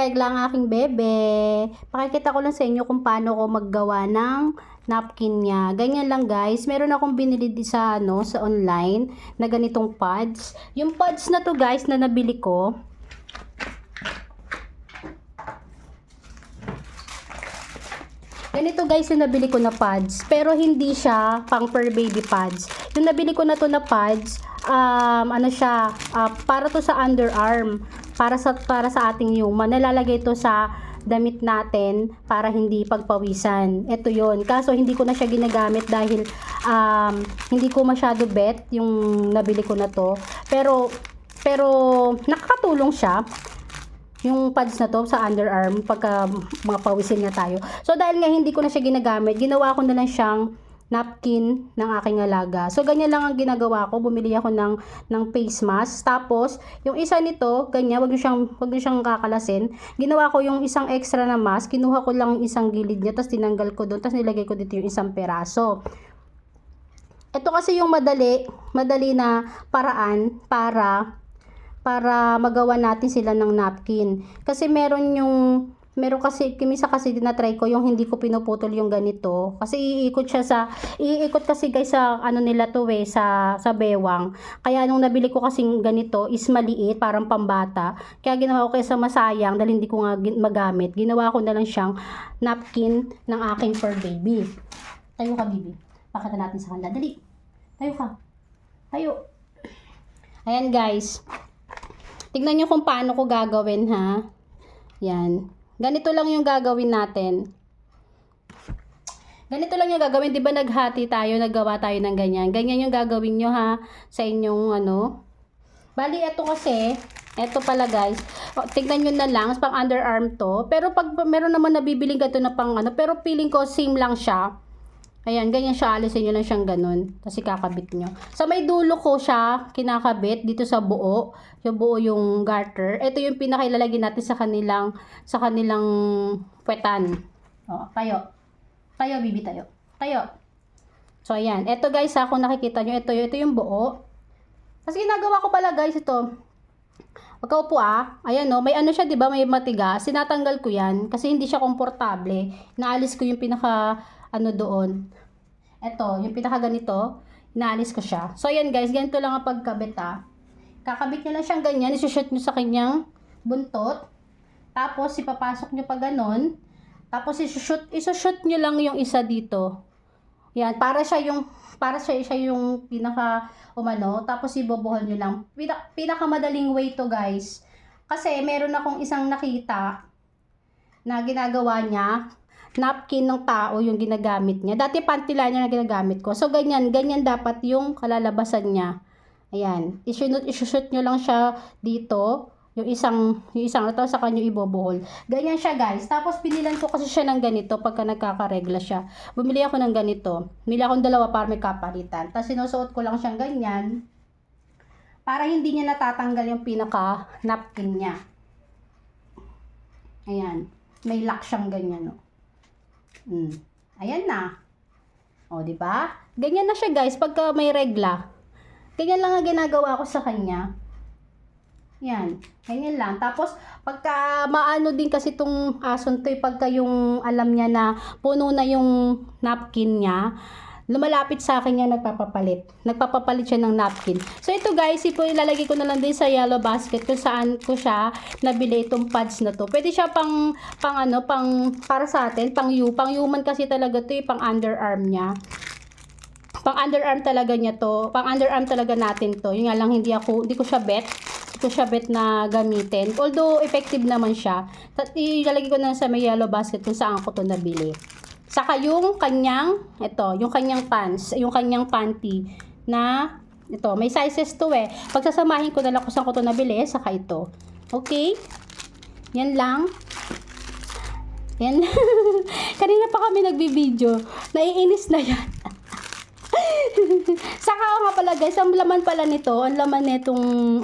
nagre-regla ang aking bebe. Pakikita ko lang sa inyo kung paano ko maggawa ng napkin niya. Ganyan lang guys. Meron akong binili sa sa online na ganitong pads. Yung pads na to guys na nabili ko. Ganito guys yung nabili ko na pads. Pero hindi siya pang per baby pads. Yung nabili ko na to na pads, ano siya, para to sa underarm. Para sa ating human. Nalalagay to sa damit natin para hindi pagpawisan. Ito yon. Kaso hindi ko na siya ginagamit dahil hindi ko masyado bet yung nabili ko na to. Pero nakakatulong siya yung pads na to sa underarm pagka mga pawisin na tayo. So dahil nga hindi ko na siya ginagamit, ginawa ko na lang siyang napkin ng aking alaga. So ganyan lang ang ginagawa ko. Bumili ako ng face mask. Tapos yung isa nito, ganyan, wag niyo siyang kakalasin. Ginawa ko yung isang extra na mask, kinuha ko lang yung isang gilid niya, tapos tinanggal ko doon, tapos nilagay ko dito yung isang peraso. Ito kasi yung madali na paraan para magawa natin sila ng napkin. Kasi meron kasi, kimisa kasi dinatry ko yung hindi ko pinuputol yung ganito. Kasi iikot kasi guys sa ano nila to sa bewang. Kaya nung nabili ko kasing ganito is maliit, parang pambata. Kaya ginawa ko kaysa masayang dahil hindi ko nga magamit. Ginawa ko na lang siyang napkin ng aking fur baby. Tayo ka, baby. Pakita natin sa kanila. Dali. Tayo ka. Tayo. Ayan guys. Tignan nyo kung paano ko gagawin ha. Yan. Ganito lang yung gagawin natin. Ganito lang yung gagawin. Diba naghati tayo, naggawa tayo ng ganyan. Ganyan yung gagawin nyo ha. Sa inyong ano. Bali, ito kasi. Ito pala guys. Tignan nyo na lang. Pang underarm to. Pero pag meron naman nabibiling gato na pang ano. Pero feeling ko same lang siya. Ayan, ganyan siya, alisin nyo lang siyang ganun. Tapos ikakabit nyo. Sa may dulo ko siya kinakabit dito sa buo. Yung buo yung garter. Ito yung pinakailalagay natin sa kanilang puwetan. O, tayo. Tayo, bibi, tayo. Tayo. So, ayan. Ito guys, kung nakikita nyo, ito yung buo. Kasi ginagawa ko pala guys, ito. Pagkaupo ayan o, may ano siya, diba? May matigas. Sinatanggal ko yan kasi hindi siya komportable. Naalis ko yung ano doon. Ito, yung pinaka ganito, inaalis ko siya. So, ayan guys, ganito lang ang pagkabit Kakabit nyo lang siyang ganyan, isushoot nyo sa kanyang buntot. Tapos, ipapasok nyo pa ganon. Tapos, isushoot nyo lang yung isa dito. Yan, para siya yung pinaka umano. Tapos, ibobohol nyo lang. Pinakamadaling way to guys. Kasi, meron akong isang nakita na ginagawa niya. Napkin ng tao yung ginagamit niya. Dati panty liner na ginagamit ko. So, ganyan dapat yung kalalabasan niya. Ayan. Isushoot nyo lang siya dito. Yung isang ito sa kanyo ibobohol. Ganyan siya guys. Tapos, pinilan ko kasi siya ng ganito pagka nagkakaregla siya. Bumili ako ng ganito. Bumili akong dalawa para may kapalitan. Tapos, sinusuot ko lang siyang ganyan. Para hindi niya natatanggal yung pinaka napkin niya. Ayan. May lock siyang ganyan Ayan na. O, di ba? Ganyan na siya, guys, pagka may regla. Ganyan lang ang ginagawa ko sa kanya. Yan. Ganyan lang. Tapos, pagka maano din kasi itong ason to, pagka yung alam niya na puno na yung napkin niya, lumalapit sa akin niya, nagpapapalit. Nagpapapalit siya ng napkin. So, ito guys, ilalagay ko na lang din sa yellow basket kung saan ko siya nabili itong pads na to. Pwede siya para sa atin, pang human kasi talaga to, pang underarm niya. Pang underarm talaga niya to. Pang underarm talaga natin to. Yung nga lang, hindi ko siya bet. Hindi ko siya bet na gamitin. Although, effective naman siya. Ilalagay ko na sa may yellow basket kung saan ko to nabili. Saka yung kanyang pants, yung kanyang panty na ito, may sizes to Pagsasamahin ko na lang kung saan ko to nabili, saka ito. Okay? Yan lang. Yan. Kanina pa kami nagbibideo. Naiinis na yan. Saka nga pala guys, ang laman pala nito, ang laman nitong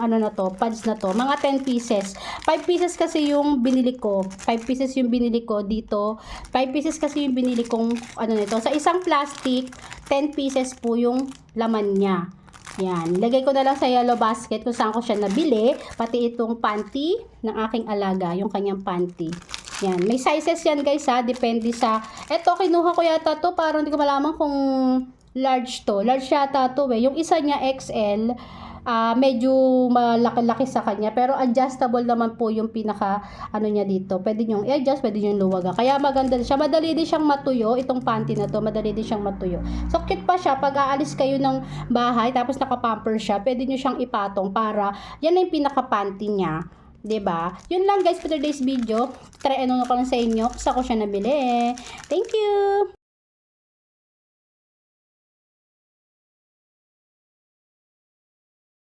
pads na to, mga 10 pieces. 5 pieces kasi yung binili ko. 5 pieces yung binili ko dito. 5 pieces kasi yung binili kong nito. Sa isang plastic, 10 pieces po yung laman niya. Yan, lagay ko na lang sa yellow basket kung saan ko siya nabili, pati itong panty ng aking alaga, yung kanyang panty. Yan, may sizes yan guys ha, depende sa, eto kinuha ko yata to, parang hindi ko malaman kung large to, large yata to eh, yung isa niya XL, medyo malaki-laki sa kanya, pero adjustable naman po yung pinaka ano niya dito, pwede nyo i-adjust, pwede nyo luwagan, kaya maganda siya, madali din siyang matuyo, itong panty na to, madali din siyang matuyo. So cute pa siya, pag aalis kayo ng bahay, tapos nakapamper siya, pwede nyo siyang ipatong para, yan na yung pinaka panty niya. 'Di ba? Yun lang guys for today's video. Try ano ko lang sa inyo. Sa ko siya nabili. Thank you.